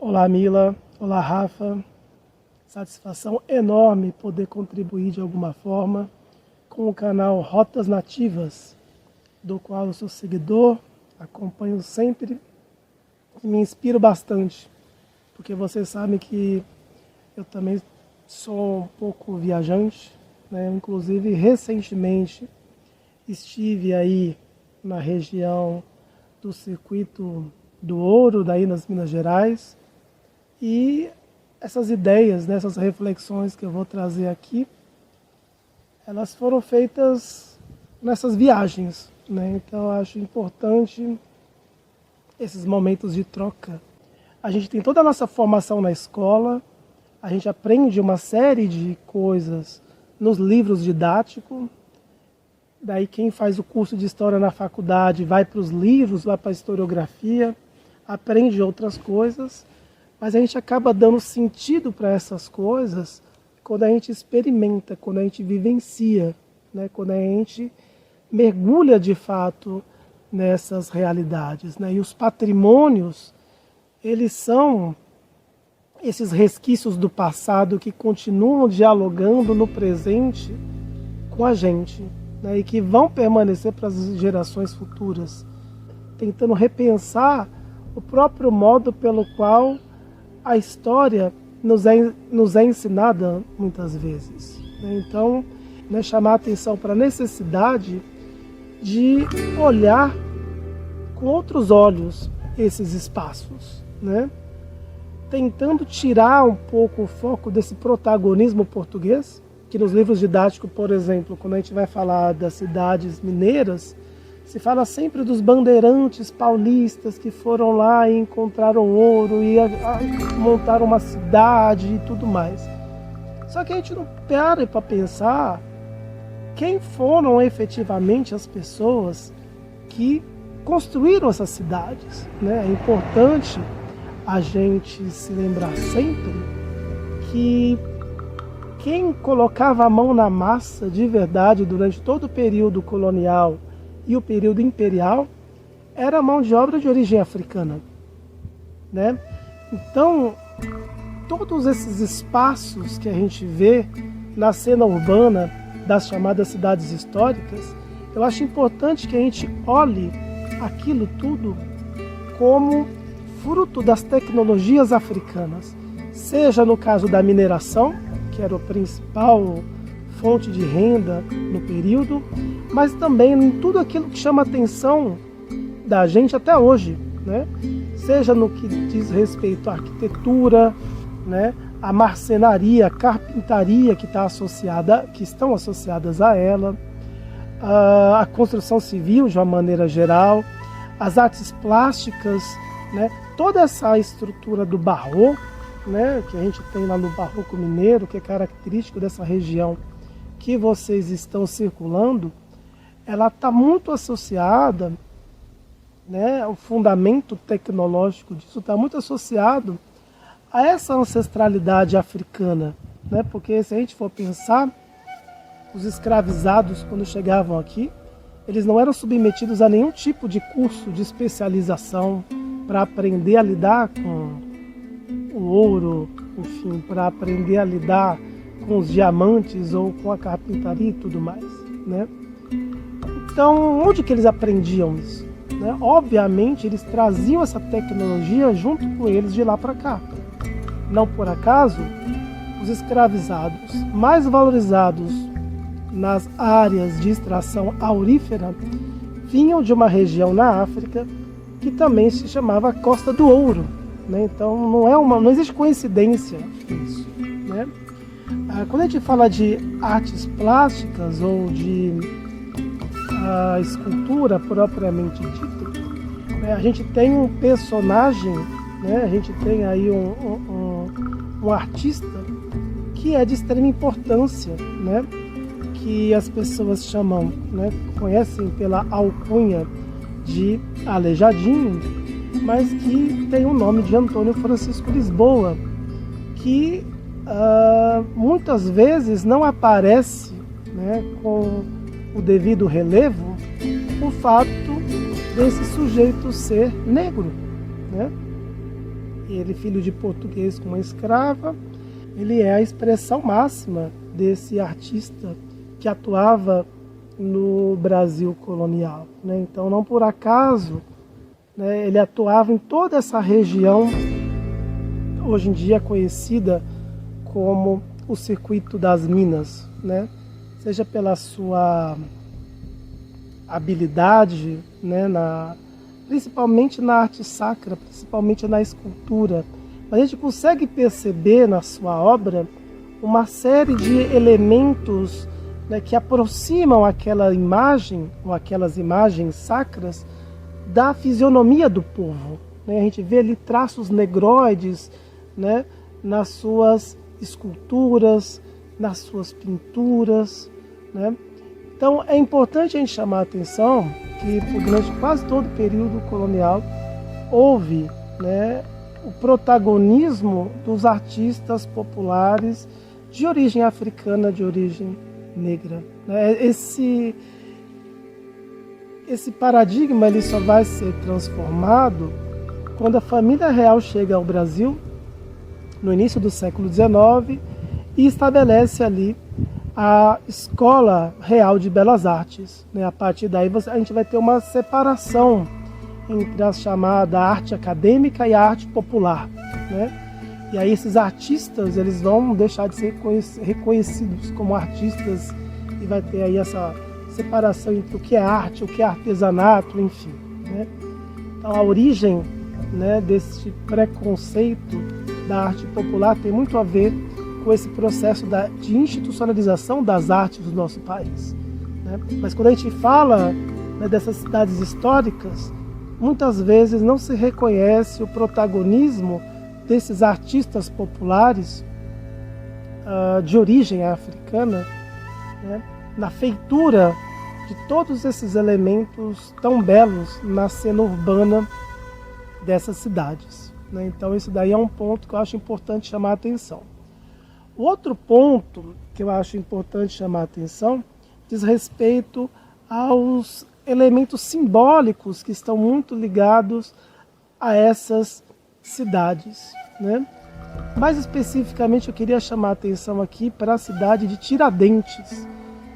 Olá, Mila. Olá, Rafa. Satisfação enorme poder contribuir de alguma forma com o canal Rotas Nativas, do qual eu sou seguidor, acompanho sempre e me inspiro bastante, porque vocês sabem que eu também sou um pouco viajante, né? Inclusive, recentemente estive aí na região do Circuito do Ouro, daí nas Minas Gerais, e essas ideias, né, essas reflexões que eu vou trazer aqui, elas foram feitas nessas viagens, né? Então eu acho importante esses momentos de troca. A gente tem toda a nossa formação na escola, a gente aprende uma série de coisas nos livros didáticos, daí quem faz o curso de História na faculdade vai para os livros, vai para a historiografia, aprende outras coisas, mas a gente acaba dando sentido para essas coisas quando a gente experimenta, quando a gente vivencia, né? Quando a gente mergulha de fato nessas realidades, né? E os patrimônios, eles são esses resquícios do passado que continuam dialogando no presente com a gente, né? E que vão permanecer para as gerações futuras, tentando repensar o próprio modo pelo qual a história nos é ensinada muitas vezes, né? Então, né, chamar a atenção para a necessidade de olhar com outros olhos esses espaços, né? Tentando tirar um pouco o foco desse protagonismo português, que nos livros didáticos, por exemplo, quando a gente vai falar das cidades mineiras, se fala sempre dos bandeirantes paulistas que foram lá e encontraram ouro e montaram uma cidade e tudo mais. Só que a gente não para para pensar quem foram efetivamente as pessoas que construíram essas cidades, né? É importante a gente se lembrar sempre que quem colocava a mão na massa de verdade durante todo o período colonial e o período imperial era a mão de obra de origem africana, né? Então, todos esses espaços que a gente vê na cena urbana das chamadas cidades históricas, eu acho importante que a gente olhe aquilo tudo como fruto das tecnologias africanas, seja no caso da mineração, que era a principal fonte de renda no período, mas também em tudo aquilo que chama a atenção da gente até hoje, né? Seja no que diz respeito à arquitetura, né? A marcenaria, a carpintaria que estão associadas a ela, a construção civil de uma maneira geral, as artes plásticas, né? Toda essa estrutura do barroco, né? Que a gente tem lá no Barroco Mineiro, que é característico dessa região que vocês estão circulando, ela está muito associada, né? O fundamento tecnológico disso está muito associado a essa ancestralidade africana, né? Porque se a gente for pensar, os escravizados, quando chegavam aqui, eles não eram submetidos a nenhum tipo de curso de especialização para aprender a lidar com o ouro, enfim, para aprender a lidar com os diamantes ou com a carpintaria e tudo mais, né? Então, onde que eles aprendiam isso, né? Obviamente, eles traziam essa tecnologia junto com eles de lá para cá. Não por acaso, os escravizados mais valorizados nas áreas de extração aurífera vinham de uma região na África que também se chamava Costa do Ouro, né? Então não existe coincidência isso, né? Quando a gente fala de artes plásticas ou de escultura propriamente dita, né, a gente tem um personagem, né, a gente tem aí um artista que é de extrema importância, né, que as pessoas chamam, né, conhecem pela alcunha de Aleijadinho, mas que tem o nome de Antônio Francisco Lisboa, que muitas vezes não aparece, né, com o devido relevo o fato desse sujeito ser negro, né? ele filho de português com uma escrava, ele é a expressão máxima desse artista que atuava no Brasil colonial, né? Então, não por acaso, né, ele atuava em toda essa região, hoje em dia conhecida como o Circuito das Minas, né? Seja pela sua habilidade, né, principalmente na arte sacra, principalmente na escultura. A gente consegue perceber na sua obra uma série de elementos, né, que aproximam aquela imagem, ou aquelas imagens sacras, da fisionomia do povo, né? A gente vê ali traços negroides, né, nas suas esculturas, nas suas pinturas, né? Então é importante a gente chamar a atenção que durante quase todo o período colonial houve, né, o protagonismo dos artistas populares de origem africana, de origem negra, né? Esse paradigma ele só vai ser transformado quando a família real chega ao Brasil no início do século XIX e estabelece ali a Escola Real de Belas Artes, né? A partir daí a gente vai ter uma separação entre a chamada arte acadêmica e a arte popular, né? E aí esses artistas eles vão deixar de ser reconhecidos como artistas e vai ter aí essa separação entre o que é arte, o que é artesanato, enfim, né? Então a origem, né, desse preconceito da arte popular tem muito a ver com esse processo de institucionalização das artes do nosso país, né? Mas quando a gente fala, né, dessas cidades históricas, muitas vezes não se reconhece o protagonismo desses artistas populares de origem africana, né, na feitura de todos esses elementos tão belos na cena urbana dessas cidades, né? Então esse daí é um ponto que eu acho importante chamar a atenção. O outro ponto que eu acho importante chamar a atenção diz respeito aos elementos simbólicos que estão muito ligados a essas cidades, né? Mais especificamente eu queria chamar a atenção aqui para a cidade de Tiradentes,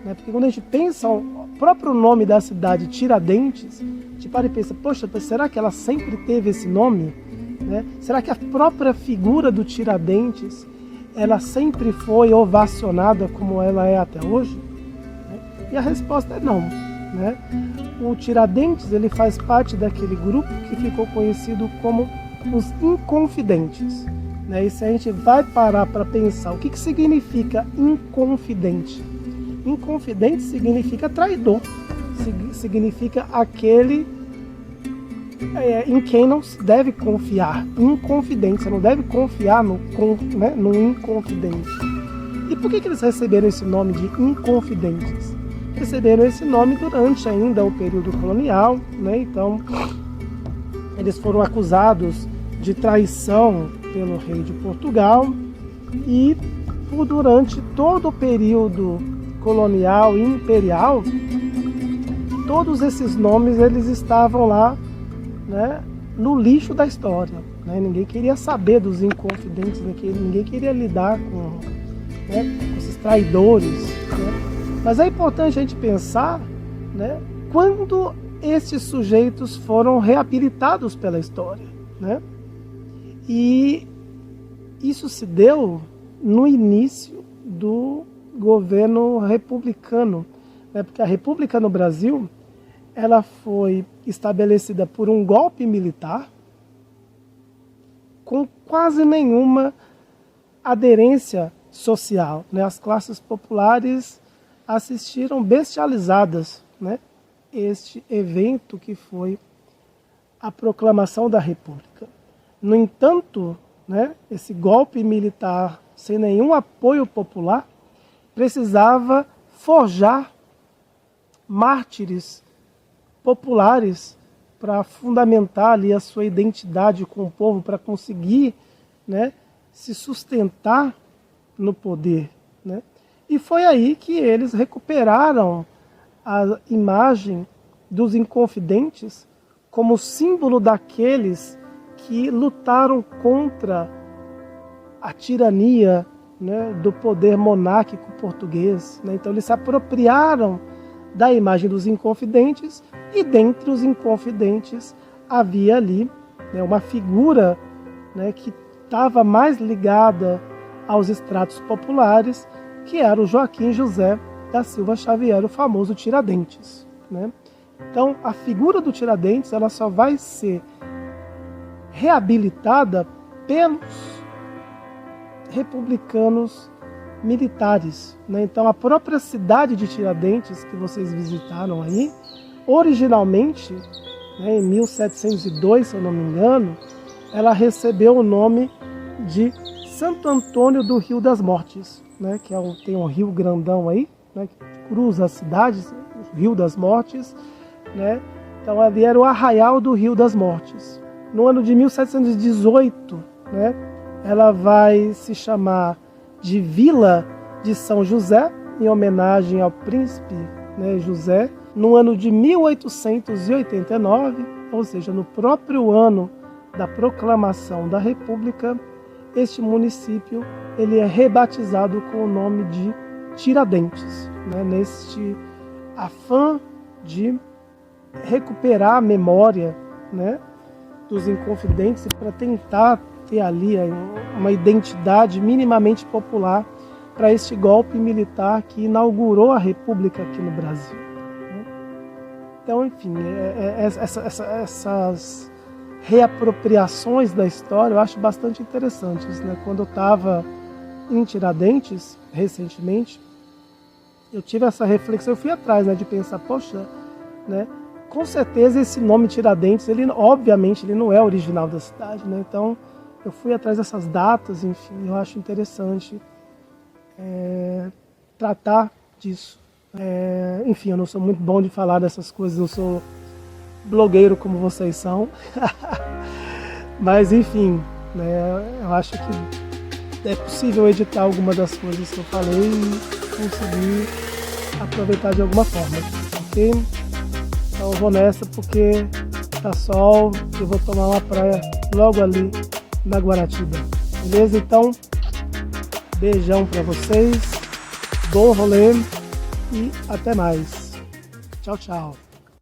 né? Porque quando a gente pensa o próprio nome da cidade, Tiradentes, a gente para e pensa, poxa, será que ela sempre teve esse nome, né? Será que a própria figura do Tiradentes ela sempre foi ovacionada como ela é até hoje? E a resposta é não, né? O Tiradentes ele faz parte daquele grupo que ficou conhecido como os Inconfidentes, né? E se a gente vai parar para pensar o que significa inconfidente? Inconfidente significa traidor, significa aquele em quem não se deve confiar. Inconfidente, você não deve confiar no inconfidente. E por que eles receberam esse nome de inconfidentes? Receberam esse nome durante ainda o período colonial, né? Então eles foram acusados de traição pelo rei de Portugal e durante todo o período colonial e imperial, todos esses nomes eles estavam lá, né, no lixo da história, né? Ninguém queria saber dos inconfidentes, ninguém queria lidar com esses traidores, né? Mas é importante a gente pensar, né, quando esses sujeitos foram reabilitados pela história, né? E isso se deu no início do governo republicano, né? Porque a República no Brasil ela foi estabelecida por um golpe militar com quase nenhuma aderência social, né? As classes populares assistiram bestializadas, né, este evento que foi a proclamação da República. No entanto, né, esse golpe militar sem nenhum apoio popular precisava forjar mártires populares para fundamentar ali a sua identidade com o povo, para conseguir, né, se sustentar no poder, né? E foi aí que eles recuperaram a imagem dos inconfidentes como símbolo daqueles que lutaram contra a tirania, né, do poder monárquico português, né? Então eles se apropriaram da imagem dos Inconfidentes, e dentre os Inconfidentes havia ali, né, uma figura, né, que estava mais ligada aos estratos populares, que era o Joaquim José da Silva Xavier, o famoso Tiradentes, né? Então a figura do Tiradentes ela só vai ser reabilitada pelos republicanos militares, né? Então a própria cidade de Tiradentes, que vocês visitaram aí, originalmente, né, em 1702, se eu não me engano, ela recebeu o nome de Santo Antônio do Rio das Mortes, né, que tem um rio grandão aí, né, que cruza a cidade, o Rio das Mortes, né? Então ali era o arraial do Rio das Mortes. No ano de 1718, né, ela vai se chamar de Vila de São José, em homenagem ao príncipe, né, José. No ano de 1889, ou seja, no próprio ano da proclamação da República, este município ele é rebatizado com o nome de Tiradentes, né, neste afã de recuperar a memória, né, dos Inconfidentes, para tentar ter ali uma identidade minimamente popular para este golpe militar que inaugurou a República aqui no Brasil. Então, enfim, essas reapropriações da história eu acho bastante interessantes, né? Quando eu estava em Tiradentes, recentemente, eu tive essa reflexão, eu fui atrás, né, de pensar, poxa, né, com certeza esse nome Tiradentes, obviamente, ele não é original da cidade, né? Então, eu fui atrás dessas datas, enfim, eu acho interessante tratar disso. Enfim, eu não sou muito bom de falar dessas coisas, eu sou blogueiro como vocês são. Mas, enfim, né, eu acho que é possível editar alguma das coisas que eu falei e conseguir aproveitar de alguma forma, ok? Então eu vou nessa porque tá sol, eu vou tomar uma praia logo ali na Guaratiba, beleza? Então, beijão pra vocês, bom rolê e até mais. Tchau, tchau.